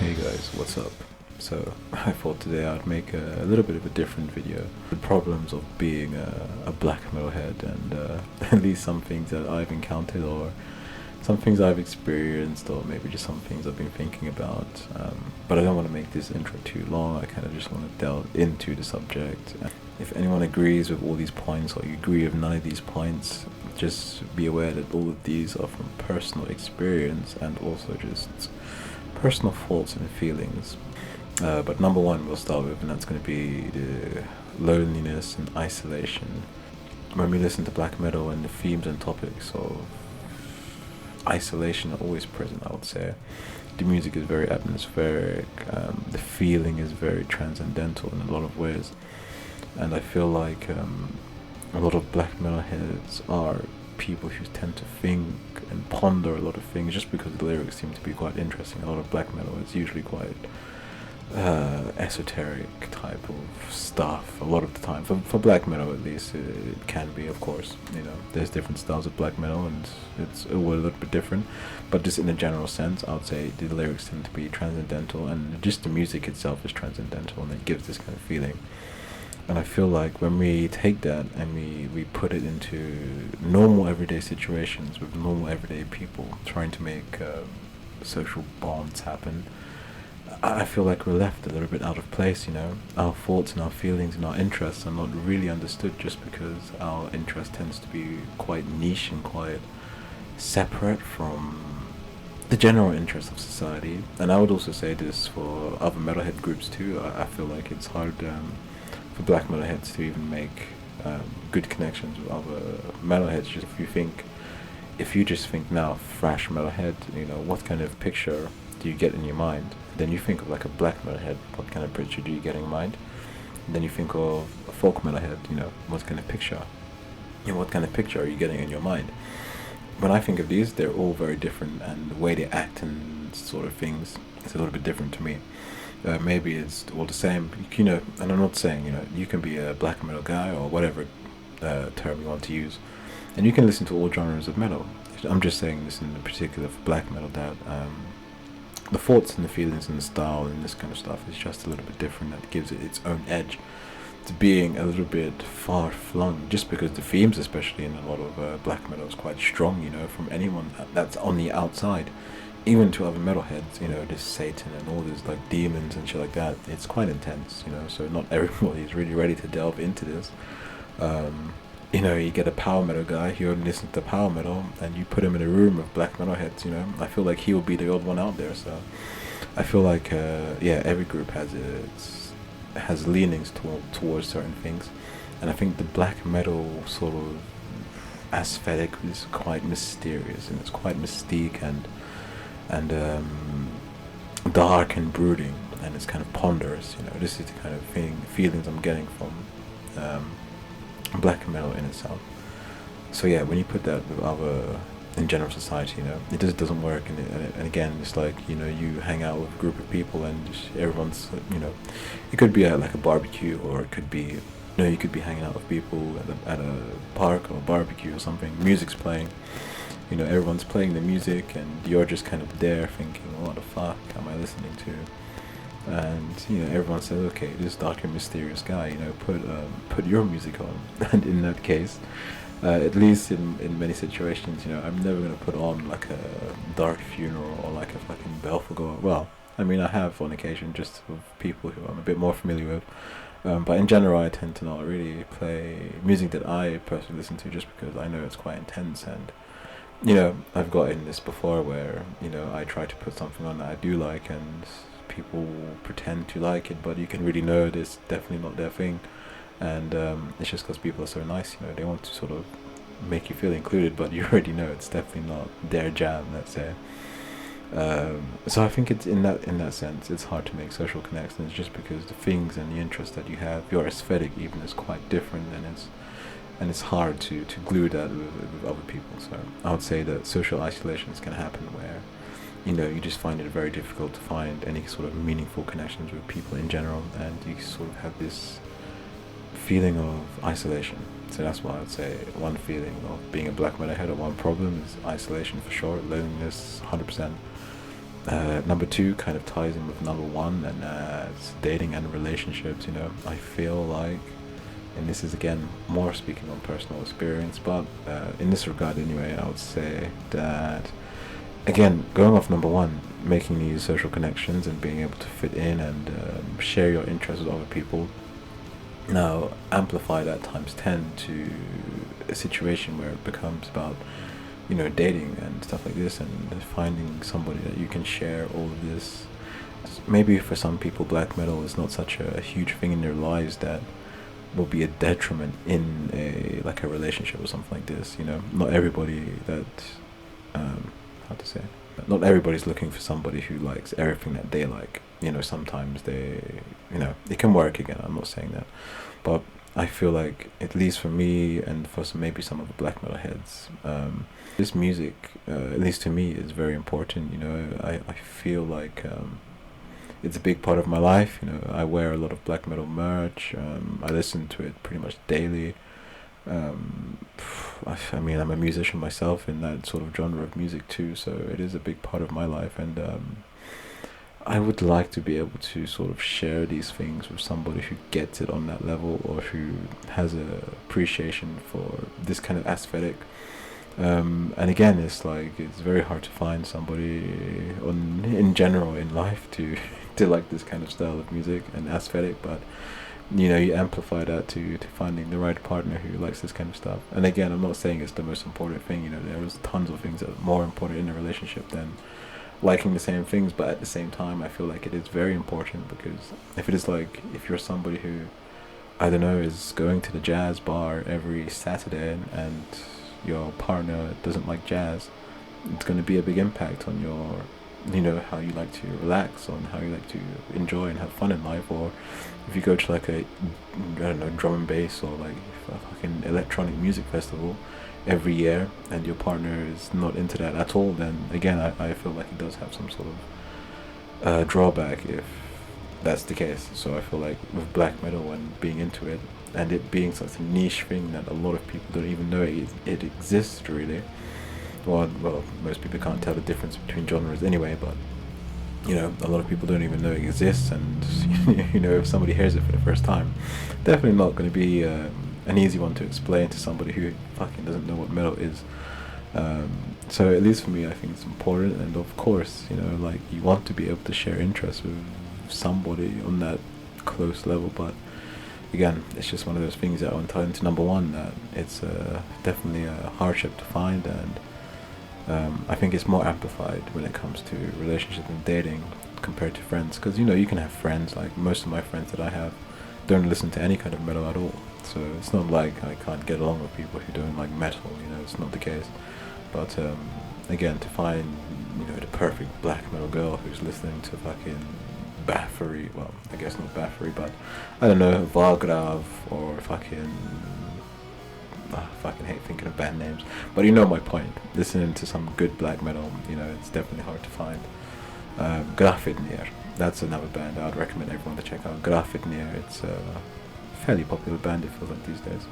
Hey guys, what's up? So, I thought today I'd make a little bit of a different video. The problems of being a black metalhead and at least some things that I've encountered or some things I've experienced or maybe just some things I've been thinking about. But I don't want to make this intro too long, I kind of just want to delve into the subject. If anyone agrees with all these points or you agree with none of these points, just be aware that all of these are from personal experience and also just personal thoughts and feelings. But number one we'll start with, and that's going to be the loneliness and isolation. When we listen to black metal and the themes and topics of isolation are always present, I would say. The music is very atmospheric, the feeling is very transcendental in a lot of ways. And I feel like a lot of black metalheads are people who tend to think and ponder a lot of things just because the lyrics seem to be quite interesting. A lot of black metal is usually quite esoteric type of stuff a lot of the time. For black metal at least, it can be, of course. You know, there's different styles of black metal and it's a little bit different, but just in a general sense I would say the lyrics tend to be transcendental and just the music itself is transcendental and it gives this kind of feeling. And I feel like when we take that and we put it into normal everyday situations with normal everyday people trying to make social bonds happen, I feel like we're left a little bit out of place, you know. Our thoughts and our feelings and our interests are not really understood just because our interest tends to be quite niche and quite separate from the general interest of society. And I would also say this for other metalhead groups too. I feel like it's hard for black metalheads to even make good connections with other metalheads. Just if you just think now thrash metalhead, you know, what kind of picture do you get in your mind? Then you think of like a black metalhead, what kind of picture do you get in mind? And then you think of a folk metalhead, you know, what kind of picture? You know, what kind of picture are you getting in your mind? When I think of these, they're all very different, and the way they act and sort of things is a little bit different to me. Maybe it's all the same, you know, and I'm not saying, you know, you can be a black metal guy or whatever term you want to use, and you can listen to all genres of metal. I'm just saying this in particular for black metal, that the thoughts and the feelings and the style and this kind of stuff is just a little bit different. That gives it its own edge to being a little bit far flung, just because the themes, especially in a lot of black metal, is quite strong, you know, from anyone that's on the outside. Even to other metalheads, you know, this Satan and all these like demons and shit like that, it's quite intense, you know, so not everybody is really ready to delve into this. You know, you get a power metal guy, he only listens to power metal, and you put him in a room of black metalheads, you know, I feel like he will be the odd one out there. So I feel like, yeah, every group has leanings towards certain things, and I think the black metal sort of aesthetic is quite mysterious, and it's quite mystique and dark and brooding, and it's kind of ponderous. You know, this is the kind of feelings I'm getting from black metal in itself. So yeah, when you put that with other in general society, you know, it just doesn't work. And again, it's like, you know, you hang out with a group of people and just everyone's, you know, it could be at like a barbecue, or it could be, you know, you could be hanging out with people at a park or a barbecue or something. Music's playing. You know, everyone's playing the music and you're just kind of there thinking, what the fuck am I listening to? And, you know, everyone says, okay, this dark and mysterious guy, you know, put your music on. And in that case, at least in many situations, you know, I'm never going to put on like a dark funeral or like a fucking Belphezar. Well, I mean, I have on occasion just with people who I'm a bit more familiar with. But in general, I tend to not really play music that I personally listen to just because I know it's quite intense. And you know, I've gotten this before where, you know, I try to put something on that I do like and people pretend to like it, but you can really know it's definitely not their thing. And it's just because people are so nice, you know, they want to sort of make you feel included, but you already know it's definitely not their jam, let's say. So I think it's in that sense, it's hard to make social connections just because the things and the interests that you have, your aesthetic even, is quite different, and it's hard to glue that with other people. So I would say that social isolation is going to happen where, you know, you just find it very difficult to find any sort of meaningful connections with people in general, and you sort of have this feeling of isolation. So that's why I'd say one feeling of being a black metalhead, or one problem, is isolation for sure, loneliness 100%. Number two kind of ties in with number one, and it's dating and relationships. I feel like, and this is again more speaking on personal experience, but in this regard anyway, I would say that, again, going off number one, making these social connections and being able to fit in and share your interests with other people. Now, amplify that times 10 to a situation where it becomes about, dating and stuff like this, and finding somebody that you can share all of this. Maybe for some people, black metal is not such a huge thing in their lives that will be a detriment in a relationship or something like this. Not everybody that, how to say, not everybody's looking for somebody who likes everything that they like. Sometimes it can work. Again, I'm not saying that, but I feel like, at least for me and for maybe some of the black metal heads, this music, at least to me, is very important. I feel like it's a big part of my life. I wear a lot of black metal merch. I listen to it pretty much daily. I mean, I'm a musician myself in that sort of genre of music too, so it is a big part of my life, and I would like to be able to sort of share these things with somebody who gets it on that level, or who has a appreciation for this kind of aesthetic. And again, it's very hard to find somebody in general in life to to like this kind of style of music and aesthetic, but you amplify that to finding the right partner who likes this kind of stuff. And again, I'm not saying it's the most important thing. There's tons of things that are more important in a relationship than liking the same things, but at the same time, I feel like it is very important, because if you're somebody who, I don't know, is going to the jazz bar every Saturday, and your partner doesn't like jazz, it's going to be a big impact on your, how you like to relax, on how you like to enjoy and have fun in life. Or if you go to a, I don't know, drum and bass, or a fucking electronic music festival every year, and your partner is not into that at all, then again, I feel like it does have some sort of drawback if that's the case. So I feel like with black metal and being into it, and it being such a niche thing that a lot of people don't even know it exists really. Well, most people can't tell the difference between genres anyway, but a lot of people don't even know it exists, and if somebody hears it for the first time, definitely not going to be an easy one to explain to somebody who fucking doesn't know what metal is. So at least for me, I think it's important, and of course, you want to be able to share interests with somebody on that close level, but again, it's just one of those things that I want to tie into number one, that it's definitely a hardship to find, and I think it's more amplified when it comes to relationships and dating compared to friends, because you can have friends. Like, most of my friends that I have don't listen to any kind of metal at all, so it's not like I can't get along with people who don't like metal. It's not the case. But again, to find the perfect black metal girl who's listening to fucking Bathory, well, I guess not Bathory, but I don't know, Valgrav, or fucking I fucking hate thinking of band names, but my point. Listening to some good black metal, it's definitely hard to find. Grafitnir, that's another band I would recommend everyone to check out. Grafitnir, it's a fairly popular band, it feels like, these days.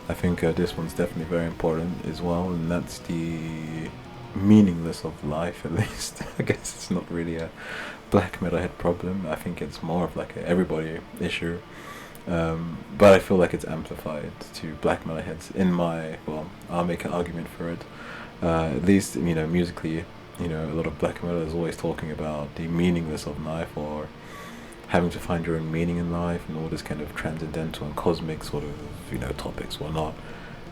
I think this one's definitely very important as well, and that's the meaningless of life, at least. I guess it's not really a black metalhead problem. I think it's more of a everybody issue. But I feel like it's amplified to black metalheads I'll make an argument for it. At least, musically, a lot of black metal is always talking about the meaningless of life, or having to find your own meaning in life, and all this kind of transcendental and cosmic sort of, topics, whatnot.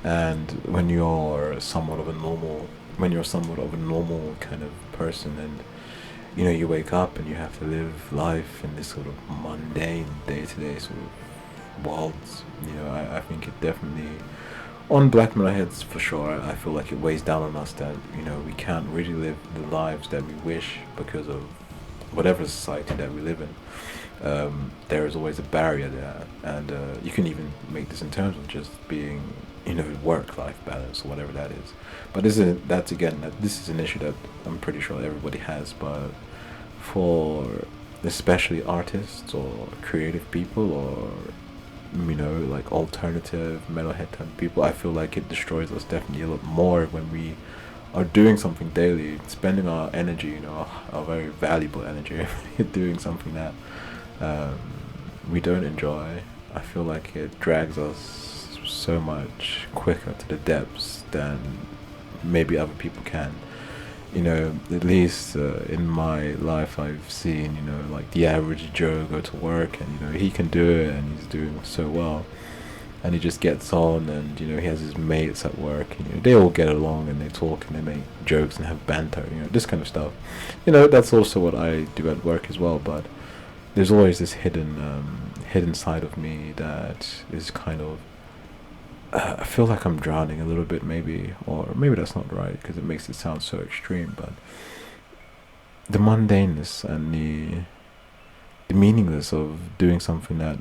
And when you're somewhat of a normal kind of person, and you wake up and you have to live life in this sort of mundane day-to-day sort of worlds, I think it definitely, on black metal heads for sure, I feel like it weighs down on us that we can't really live the lives that we wish because of whatever society that we live in. There is always a barrier there, and you can even make this in terms of just being work-life balance, or whatever that is. But this is an issue that I'm pretty sure everybody has, but for especially artists or creative people, or alternative metalhead type people, I feel like it destroys us definitely a lot more when we are doing something daily, spending our energy, our very valuable energy, doing something that um, we don't enjoy. I feel like it drags us so much quicker to the depths than maybe other people can. At least in my life, I've seen, like the average Joe go to work, and he can do it, and he's doing so well, and he just gets on, and he has his mates at work, and they all get along, and they talk, and they make jokes and have banter, this kind of stuff. That's also what I do at work as well, but there's always this hidden side of me that is kind of, I feel like I'm drowning a little bit, maybe, or maybe that's not right because it makes it sound so extreme. But the mundaneness and the meaningless of doing something that,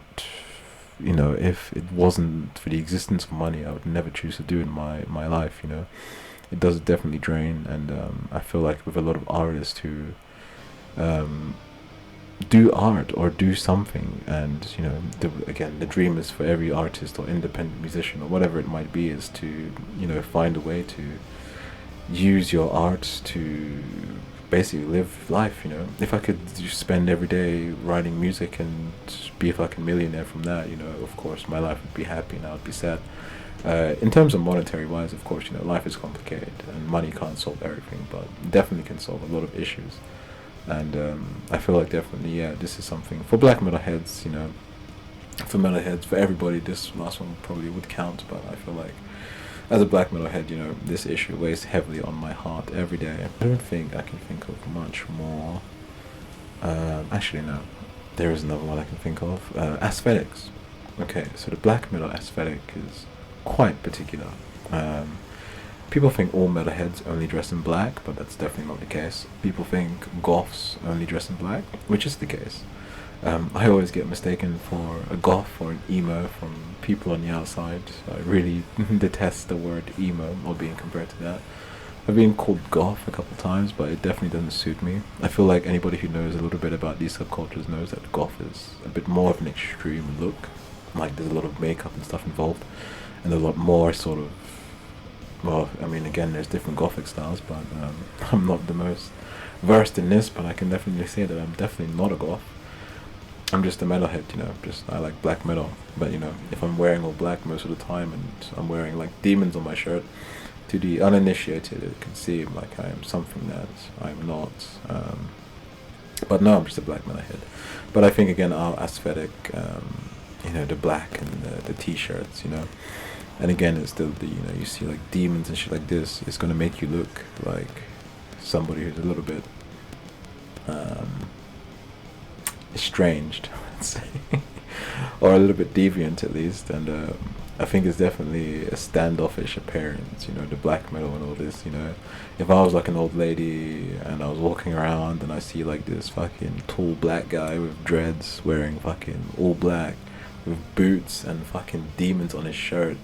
if it wasn't for the existence of money, I would never choose to do in my life. It does definitely drain, and I feel like with a lot of artists who um, do art or do something, and again, the dream is for every artist or independent musician or whatever it might be, is to find a way to use your art to basically live life. If I could just spend every day writing music and be a fucking millionaire from that, of course my life would be happy and I would be sad. In terms of monetary wise, of course, life is complicated and money can't solve everything, but definitely can solve a lot of issues. And I feel like definitely, yeah, this is something for black metal heads, for metalheads, for everybody. This last one probably would count, but I feel like as a black metal head, this issue weighs heavily on my heart every day. I don't think I can think of much more. Actually, no, there is another one I can think of. Aesthetics. Okay, so the black metal aesthetic is quite particular. People think all metalheads only dress in black, but that's definitely not the case. People think goths only dress in black, which is the case. I always get mistaken for a goth or an emo from people on the outside. I really detest the word emo or being compared to that. I've been called goth a couple times, but it definitely doesn't suit me. I feel like anybody who knows a little bit about these subcultures knows that goth is a bit more of an extreme look. Like there's a lot of makeup and stuff involved, and a lot more sort of, well, I mean, again, there's different gothic styles, but I'm not the most versed in this, but I can definitely say that I'm definitely not a goth. I'm just a metalhead, just I like black metal. But if I'm wearing all black most of the time and I'm wearing like demons on my shirt, to the uninitiated it can seem like I am something that I'm not. But no, I'm just a black metalhead. But I think again our aesthetic, the black and the t-shirts, and again, it's still the, you see like demons and shit like this. It's gonna make you look like somebody who's a little bit estranged, let's say, or a little bit deviant at least. And I think it's definitely a standoffish appearance. The black metal and all this. If I was like an old lady and I was walking around and I see like this fucking tall black guy with dreads wearing fucking all black, with boots and fucking demons on his shirt,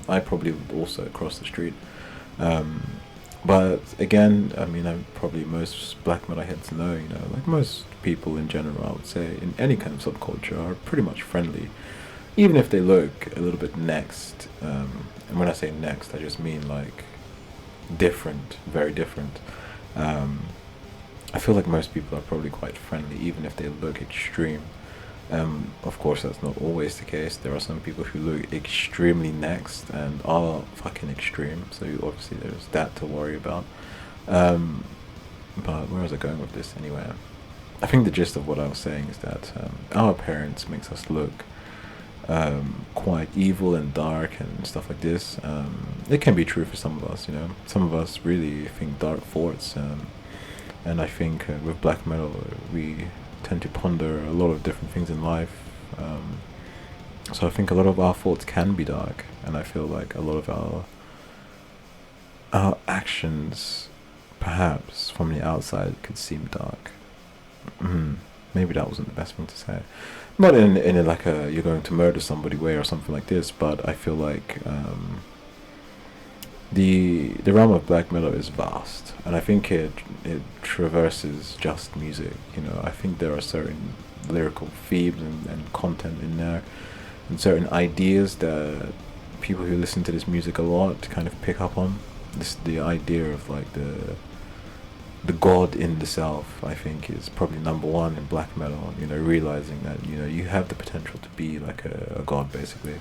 I probably would also cross the street. But again, I mean, probably most black metal heads know, like most people in general, I would say, in any kind of subculture, are pretty much friendly, even if they look a little bit next. And when I say next, I just mean like different, very different. I feel like most people are probably quite friendly, even if they look extreme. Of course, that's not always the case. There are some people who look extremely next and are fucking extreme. So obviously there's that to worry about. But where was I going with this anyway? I think the gist of what I was saying is that our appearance makes us look quite evil and dark and stuff like this. It can be true for some of us, Some of us really think dark thoughts. And I think with black metal, we tend to ponder a lot of different things in life. So I think a lot of our thoughts can be dark, and I feel like a lot of our actions, perhaps from the outside, could seem dark. Maybe that wasn't the best thing to say. Not in like a you're going to murder somebody way or something like this, but I feel like the realm of black metal is vast, and I think it traverses just music. I think there are certain lyrical themes and content in there, and certain ideas that people who listen to this music a lot kind of pick up on. the idea of like the god in the self, I think, is probably number one in black metal. You know, realizing that you have the potential to be like a god, basically,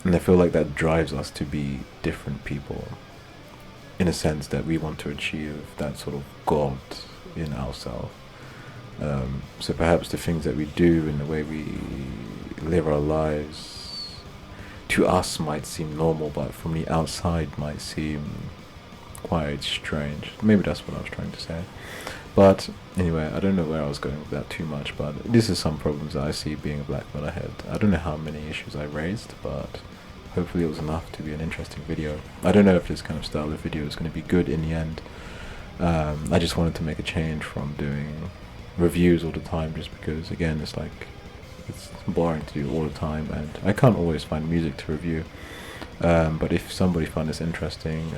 and I feel like that drives us to be different people, in a sense that we want to achieve that sort of god in ourselves. So perhaps the things that we do and the way we live our lives to us might seem normal, but from the outside might seem quite strange. Maybe that's what I was trying to say. But anyway, I don't know where I was going with that too much, but this is some problems that I see being a black metalhead. I don't know how many issues I raised, but hopefully it was enough to be an interesting video. I don't know if this kind of style of video is going to be good in the end. I just wanted to make a change from doing reviews all the time, just because, again, it's like, it's boring to do all the time, and I can't always find music to review. But if somebody found this interesting,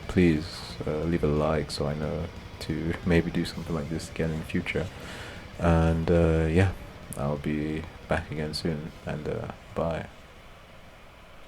please leave a like so I know to maybe do something like this again in the future. And yeah, I'll be back again soon, and bye.